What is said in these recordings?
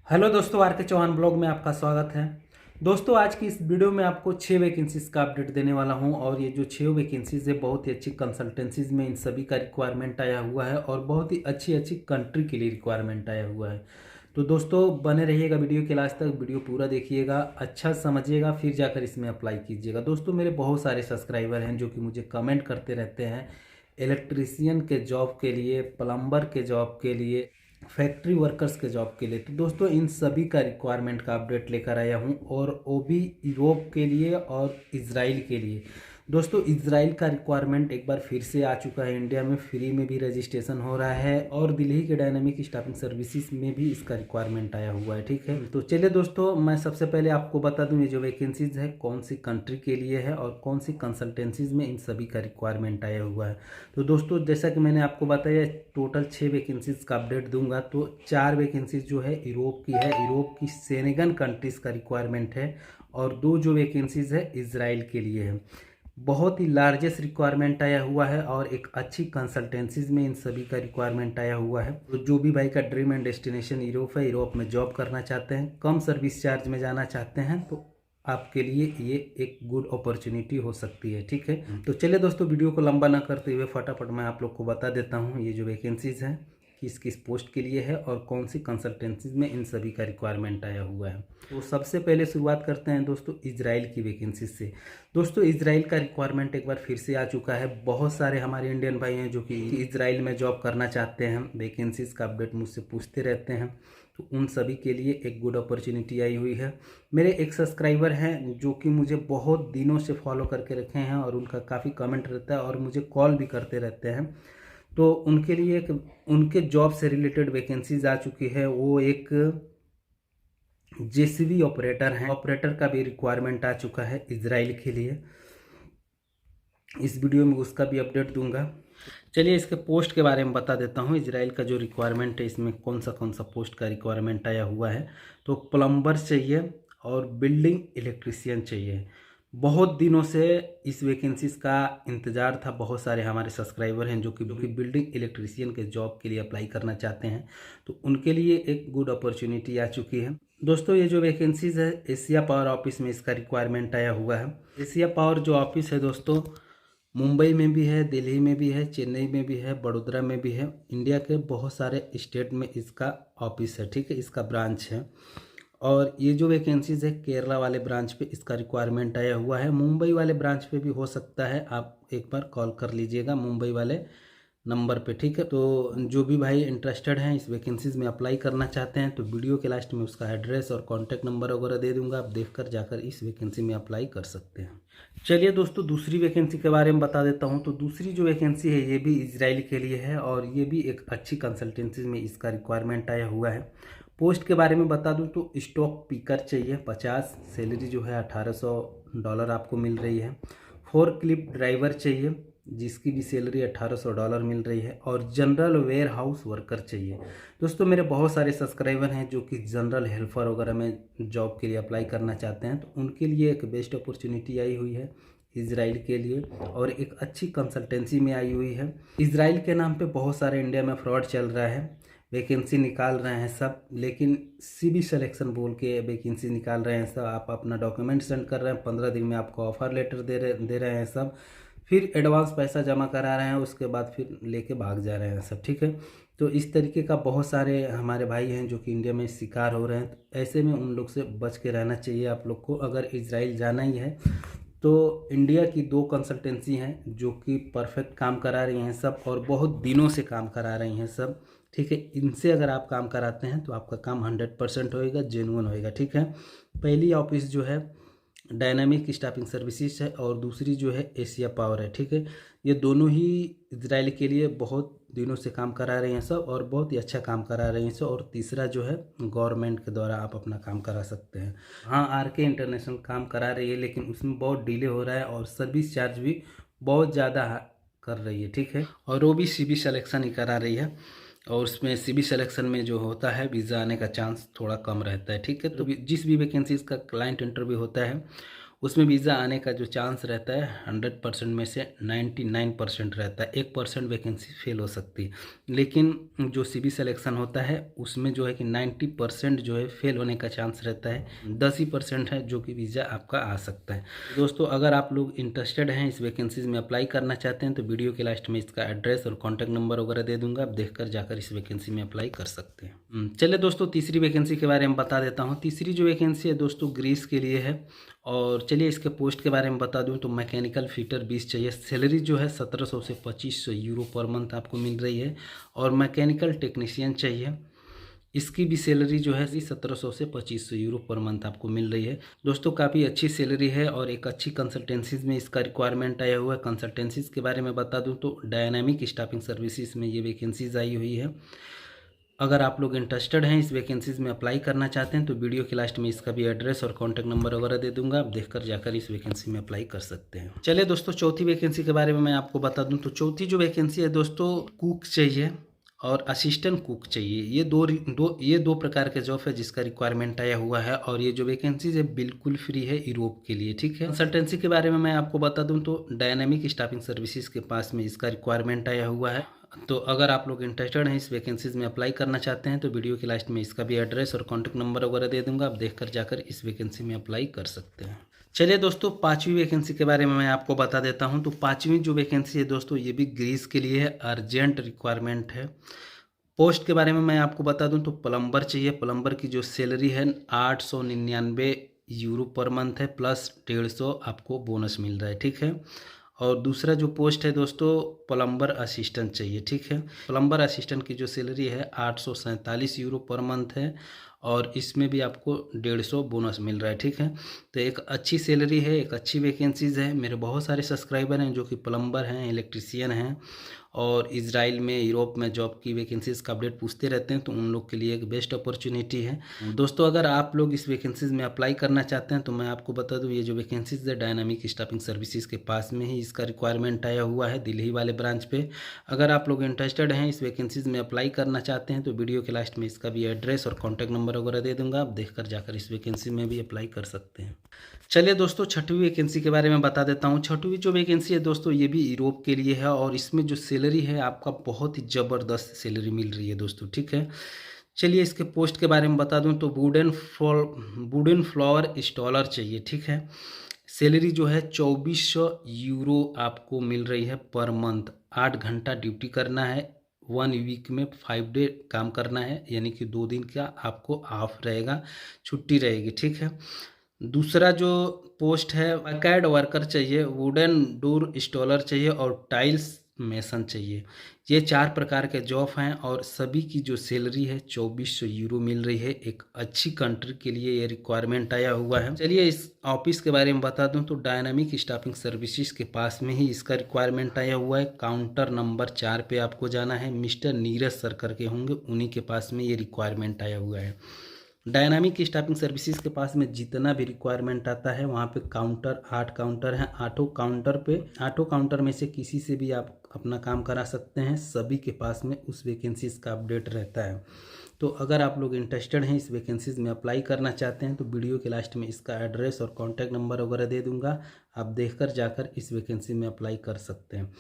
Hello दोस्तों, are के Chauhan blog में आपका स्वागत है। दोस्तों, आज की इस वीडियो में आपको 6 वैकेंसीज़ का अपडेट देने वाला हूं और ये जो 6 वैकेंसीज़ है बहुत ही अच्छी कंसल्टेंसीज़ में इन सभी का रिक्वायरमेंट आया हुआ है और बहुत ही अच्छी अच्छी कंट्री के लिए रिक्वायरमेंट आया हुआ है। तो दोस्तों बने रहिएगा वीडियो के लास्ट तक, वीडियो पूरा देखिएगा, अच्छा समझिएगा, फिर जाकर इसमें अप्लाई कीजिएगा। दोस्तों मेरे बहुत सारे सब्सक्राइबर हैं जो कि मुझे कमेंट करते रहते हैं इलेक्ट्रीशियन के जॉब के लिए, प्लम्बर के जॉब के लिए, फैक्ट्री वर्कर्स के जॉब के लिए। तो दोस्तों इन सभी का रिक्वायरमेंट का अपडेट लेकर आया हूं और वो भी यूरोप के लिए और इजराइल के लिए। दोस्तों इजराइल का रिक्वायरमेंट एक बार फिर से आ चुका है, इंडिया में फ्री में भी रजिस्ट्रेशन हो रहा है और दिल्ली के डायनामिक स्टाफिंग सर्विसेज में भी इसका रिक्वायरमेंट आया हुआ है। ठीक है, तो चलिए दोस्तों मैं सबसे पहले आपको बता दूं ये जो वैकेंसीज है कौन सी कंट्री के लिए है और कौन सी कंसल्टेंसीज में इन सभी का रिक्वायरमेंट आया हुआ है। तो दोस्तों जैसा कि मैंने आपको बताया टोटल 6 वैकेंसीज का अपडेट दूंगा। तो 4 वैकेंसीज जो है यूरोप की है, यूरोप की सेनेगन कंट्रीज का रिक्वायरमेंट है और 2 जो वैकेंसीज है इजराइल के लिए है। बहुत ही लार्जेस्ट रिक्वायरमेंट आया हुआ है और एक अच्छी कंसल्टेंसीज में इन सभी का रिक्वायरमेंट आया हुआ है। तो जो भी भाई का ड्रीम एंड डेस्टिनेशन यूरोप है, यूरोप में जॉब करना चाहते हैं, कम सर्विस चार्ज में जाना चाहते हैं, तो आपके लिए ये एक गुड अपॉर्चुनिटी हो सकती है। ठीक है, तो चलिए दोस्तों वीडियो को लंबा ना करते हुए फटाफट मैं आप लोग को बता देता हूँ ये जो वैकेंसीज हैं किस किस पोस्ट के लिए है और कौन सी कंसल्टेंसीज में इन सभी का रिक्वायरमेंट आया हुआ है। तो सबसे पहले शुरुआत करते हैं दोस्तों इजराइल की वैकेंसी से। दोस्तों इजराइल का रिक्वायरमेंट एक बार फिर से आ चुका है। बहुत सारे हमारे इंडियन भाई हैं जो कि इजराइल में जॉब करना चाहते हैं, वैकेंसीज का अपडेट मुझसे पूछते रहते हैं, तो उन सभी के लिए एक गुड अपॉर्चुनिटी आई हुई है। मेरे एक सब्सक्राइबर हैं जो कि मुझे बहुत दिनों से फॉलो करके रखे हैं और उनका काफ़ी कमेंट रहता है और मुझे कॉल भी करते रहते हैं। तो उनके लिए एक उनके जॉब से रिलेटेड वैकेंसीज आ चुकी है। वो एक जेसीबी ऑपरेटर हैं, ऑपरेटर का भी रिक्वायरमेंट आ चुका है इजराइल के लिए। इस वीडियो में उसका भी अपडेट दूंगा। चलिए इसके पोस्ट के बारे में बता देता हूँ। इजराइल का जो रिक्वायरमेंट है इसमें कौन सा पोस्ट का रिक्वायरमेंट आया हुआ है। तो प्लम्बर चाहिए और बिल्डिंग इलेक्ट्रीशियन चाहिए। बहुत दिनों से इस वैकेंसीज का इंतज़ार था। बहुत सारे हमारे सब्सक्राइबर हैं जो कि बिल्डिंग इलेक्ट्रीशियन के जॉब के लिए अप्लाई करना चाहते हैं, तो उनके लिए एक गुड अपॉर्चुनिटी आ चुकी है। दोस्तों ये जो वैकेंसीज है एशिया पावर ऑफिस में इसका रिक्वायरमेंट आया हुआ है। एशिया पावर जो ऑफिस है दोस्तों मुंबई में भी है, दिल्ली में भी है, चेन्नई में भी है, बड़ोदरा में भी है। इंडिया के बहुत सारे स्टेट में इसका ऑफिस है। ठीक है, इसका ब्रांच है। और ये जो वैकेंसीज है केरला वाले ब्रांच पे इसका रिक्वायरमेंट आया हुआ है। मुंबई वाले ब्रांच पे भी हो सकता है, आप एक बार कॉल कर लीजिएगा मुंबई वाले नंबर पे। ठीक है, तो जो भी भाई इंटरेस्टेड हैं इस वैकेंसीज में अप्लाई करना चाहते हैं तो वीडियो के लास्ट में उसका एड्रेस और कॉन्टैक्ट नंबर वगैरह दे दूंगा, आप देखकर जाकर इस वैकेंसी में अप्लाई कर सकते हैं। चलिए दोस्तों दूसरी वैकेंसी के बारे में बता देता हूं। तो दूसरी जो वैकेंसी है ये भी इजराइल के लिए है और ये भी एक अच्छी कंसल्टेंसी में इसका रिक्वायरमेंट आया हुआ है। पोस्ट के बारे में बता दूं तो स्टॉक पिकर चाहिए 50, सैलरी जो है $1800 आपको मिल रही है। फोर क्लिप ड्राइवर चाहिए जिसकी भी सैलरी $1800 मिल रही है और जनरल वेयर हाउस वर्कर चाहिए। दोस्तों मेरे बहुत सारे सब्सक्राइबर हैं जो कि जनरल हेल्पर वगैरह में जॉब के लिए अप्लाई करना चाहते हैं, तो उनके लिए एक बेस्ट अपॉर्चुनिटी आई हुई है इजराइल के लिए और एक अच्छी कंसल्टेंसी में आई हुई है। इजराइल के नाम पे बहुत सारे इंडिया में फ्रॉड चल रहा है, वैकेंसी निकाल रहे हैं सब, लेकिन सीबी सिलेक्शन बोल के वैकेंसी निकाल रहे हैं सब। आप अपना डॉक्यूमेंट सेंड कर रहे हैं, 15 दिन में आपको ऑफर लेटर दे रहे हैं सब, फिर एडवांस पैसा जमा करा रहे हैं, उसके बाद फिर लेके भाग जा रहे हैं सब। ठीक है, तो इस तरीके का बहुत सारे हमारे भाई हैं जो कि इंडिया में शिकार हो रहे हैं। तो ऐसे में उन लोग से बच के रहना चाहिए आप लोग को। अगर इजराइल जाना ही है तो इंडिया की 2 कंसल्टेंसी हैं जो कि परफेक्ट काम करा रही हैं सब और बहुत दिनों से काम करा रही हैं सब। ठीक है, इनसे अगर आप काम कराते हैं तो आपका काम 100% होएगा, जेन्युइन होएगा। ठीक है, पहली ऑफिस जो है डायनामिक स्टाफिंग सर्विसेज है और दूसरी जो है एशिया पावर है। ठीक है, ये दोनों ही इजराइल के लिए बहुत दिनों से काम करा रहे हैं सब और बहुत ही अच्छा काम करा रहे हैं सब। और तीसरा जो है गवर्नमेंट के द्वारा आप अपना काम करा सकते हैं। हाँ आर के इंटरनेशनल काम करा रही है लेकिन उसमें बहुत डिले हो रहा है और सर्विस चार्ज भी बहुत ज़्यादा कर रही है। ठीक है, और वो भी सीबी सिलेक्शन ही करा रही है और उसमें सीबी सिलेक्शन में जो होता है वीज़ा आने का चांस थोड़ा कम रहता है। ठीक है, तो जिस भी वैकेंसीज का क्लाइंट इंटरव्यू होता है उसमें वीज़ा आने का जो चांस रहता है 100% में से 99% रहता है। 1% वैकेंसी फेल हो सकती है, लेकिन जो सीबी सिलेक्शन होता है उसमें जो है कि 90% जो है फेल होने का चांस रहता है, 10% है जो कि वीज़ा आपका आ सकता है। दोस्तों अगर आप लोग इंटरेस्टेड हैं इस वैकेंसीज में अप्लाई करना चाहते हैं तो वीडियो के लास्ट में इसका एड्रेस और कॉन्टैक्ट नंबर वगैरह दे दूंगा, आप देखकर जाकर इस वैकेंसी में अप्लाई कर सकते हैं। चलिए दोस्तों तीसरी वैकेंसी के बारे में बता देता हूँ। तीसरी जो वैकेंसी है दोस्तों ग्रीस के लिए है, और चलिए इसके पोस्ट के बारे में बता दूं तो मैकेनिकल फिटर 20 चाहिए। सैलरी जो है 1700 से 2500 यूरो पर मंथ आपको मिल रही है, और मैकेनिकल टेक्नीशियन चाहिए, इसकी भी सैलरी जो है 1700 से 2500 यूरो पर मंथ आपको मिल रही है। दोस्तों काफ़ी अच्छी सैलरी है और एक अच्छी कंसल्टेंसीज में इसका रिक्वायरमेंट आया हुआ है। कंसल्टेंसीज के बारे में बता दूं तो डायनामिक स्टाफिंग सर्विसेज में ये वैकेंसीज आई हुई है। अगर आप लोग इंटरेस्टेड हैं इस वैकेंसीज में अप्लाई करना चाहते हैं तो वीडियो के लास्ट में इसका भी एड्रेस और कॉन्टैक्ट नंबर वगैरह दे दूंगा, आप देखकर जाकर इस वैकेंसी में अप्लाई कर सकते हैं। चलिए दोस्तों चौथी वैकेंसी के बारे में मैं आपको बता दूं तो चौथी जो वैकेंसी है दोस्तों कुक चाहिए और असिस्टेंट कुक चाहिए। ये दो प्रकार के जॉब है जिसका रिक्वायरमेंट आया हुआ है, और ये जो वैकेंसीज है बिल्कुल फ्री है यूरोप के लिए, ठीक है। कंसल्टेंसी के बारे में मैं आपको बता दूं तो डायनामिक स्टाफिंग सर्विसेज के पास में इसका रिक्वायरमेंट आया हुआ है। तो अगर आप लोग इंटरेस्टेड हैं इस वैकेंसीज में अप्लाई करना चाहते हैं तो वीडियो के लास्ट में इसका भी एड्रेस और कॉन्टैक्ट नंबर वगैरह दे दूंगा, आप देखकर जाकर इस वैकेंसी में अप्लाई कर सकते हैं। चलिए दोस्तों पांचवी वैकेंसी के बारे में मैं आपको बता देता हूं। तो पांचवी जो वैकेंसी है दोस्तों ये भी ग्रीस के लिए है, अर्जेंट रिक्वायरमेंट है। पोस्ट के बारे में मैं आपको बता दूं तो प्लम्बर चाहिए। प्लम्बर की जो सैलरी है 899 यूरो पर मंथ है, प्लस 150 आपको बोनस मिल रहा है, ठीक है। और दूसरा जो पोस्ट है दोस्तों प्लम्बर असिस्टेंट चाहिए, ठीक है। प्लम्बर असिस्टेंट की जो सैलरी है 847 यूरो पर मंथ है, और इसमें भी आपको 150 बोनस मिल रहा है, ठीक है। तो एक अच्छी सैलरी है, एक अच्छी वैकेंसीज है। मेरे बहुत सारे सब्सक्राइबर हैं जो कि प्लम्बर हैं, इलेक्ट्रीशियन हैं, और इजराइल में यूरोप में जॉब की वैकेंसीज़ का अपडेट पूछते रहते हैं, तो उन लोग के लिए एक बेस्ट अपॉर्चुनिटी है। दोस्तों अगर आप लोग इस वैकेंसीज़ में अप्लाई करना चाहते हैं तो मैं आपको बता दूं ये जो वैकेंसीज़ है डायनामिक स्टाफिंग सर्विसेज के पास में ही इसका रिक्वायरमेंट आया हुआ है, दिल्ली वाले ब्रांच पे। अगर आप लोग इंटरेस्टेड हैं इस वैकेंसीज़ में अप्लाई करना चाहते हैं तो वीडियो के लास्ट में इसका भी एड्रेस और कॉन्टैक्ट नंबर वगैरह दे दूँगा, आप देखकर जाकर इस वैकेंसी में भी अप्लाई कर सकते हैं। चलिए दोस्तों छठवीं वैकेंसी के बारे में बता देता हूँ। छठवीं जो वैकेंसी है दोस्तों ये भी यूरोप के लिए है, और इसमें जो सैलरी है आपका बहुत ही ज़बरदस्त सैलरी मिल रही है दोस्तों, ठीक है। चलिए इसके पोस्ट के बारे में बता दूं तो वुडन फ्लोर इंस्टॉलर चाहिए, ठीक है। सैलरी जो है 2400 यूरो आपको मिल रही है पर मंथ। 8 घंटा ड्यूटी करना है, 1 वीक में 5 डे काम करना है, यानी कि 2 दिन का आपको ऑफ रहेगा, छुट्टी रहेगी, ठीक है। दूसरा जो पोस्ट है बैकयार्ड वर्कर चाहिए, वुडन डोर इंस्टॉलर चाहिए, और टाइल्स मेसन चाहिए। ये 4 प्रकार के जॉब हैं, और सभी की जो सैलरी है 2400 यूरो मिल रही है। एक अच्छी कंट्री के लिए ये रिक्वायरमेंट आया हुआ है। चलिए इस ऑफिस के बारे में बता दूं तो डायनामिक स्टाफिंग सर्विसेज के पास में ही इसका रिक्वायरमेंट आया हुआ है। काउंटर नंबर 4 पे आपको जाना है, मिस्टर नीरज सर करके होंगे, उन्हीं के पास में ये रिक्वायरमेंट आया हुआ है। डायनामिक स्टाफिंग सर्विसेज के पास में जितना भी रिक्वायरमेंट आता है वहाँ पे काउंटर 8 काउंटर हैं। 8 काउंटर में से किसी से भी आप अपना काम करा सकते हैं, सभी के पास में उस वैकेंसीज का अपडेट रहता है। तो अगर आप लोग इंटरेस्टेड हैं इस वैकेंसीज में अप्लाई करना चाहते हैं तो वीडियो के लास्ट में इसका एड्रेस और कॉन्टैक्ट नंबर वगैरह दे दूंगा, आप देखकर जाकर इस वैकेंसी में अप्लाई कर सकते हैं।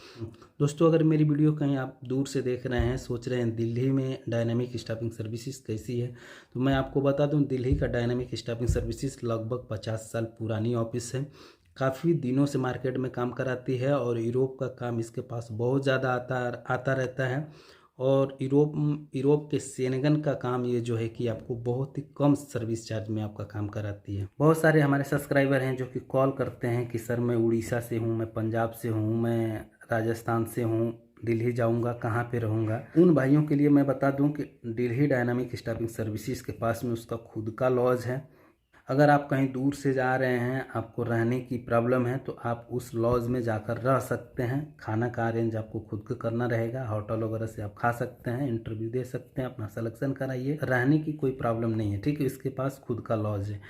दोस्तों अगर मेरी वीडियो कहीं आप दूर से देख रहे हैं, सोच रहे हैं दिल्ली में डायनामिक स्टाफिंग सर्विसेज कैसी है, तो मैं आपको बता दूं दिल्ली का डायनामिक स्टाफिंग सर्विसेज लगभग 50 साल पुरानी ऑफिस है। काफ़ी दिनों से मार्केट में काम कराती है, और यूरोप का काम इसके पास बहुत ज़्यादा आता रहता है। और यूरोप के सेनेगन का काम ये जो है कि आपको बहुत ही कम सर्विस चार्ज में आपका काम कराती है। बहुत सारे हमारे सब्सक्राइबर हैं जो कि कॉल करते हैं कि सर मैं उड़ीसा से हूँ, मैं पंजाब से हूँ, मैं राजस्थान से हूँ, दिल्ली जाऊंगा, कहाँ पे रहूँगा। उन भाइयों के लिए मैं बता दूं कि दिल्ली डायनामिक स्टाफिंग सर्विसेज के पास में उसका खुद का लॉज है। अगर आप कहीं दूर से जा रहे हैं, आपको रहने की प्रॉब्लम है, तो आप उस लॉज में जाकर रह सकते हैं। खाना का अरेंज आपको खुद को करना रहेगा, होटल वगैरह से आप खा सकते हैं, इंटरव्यू दे सकते हैं, अपना सिलेक्शन कराइए, रहने की कोई प्रॉब्लम नहीं है, ठीक है। इसके पास खुद का लॉज है।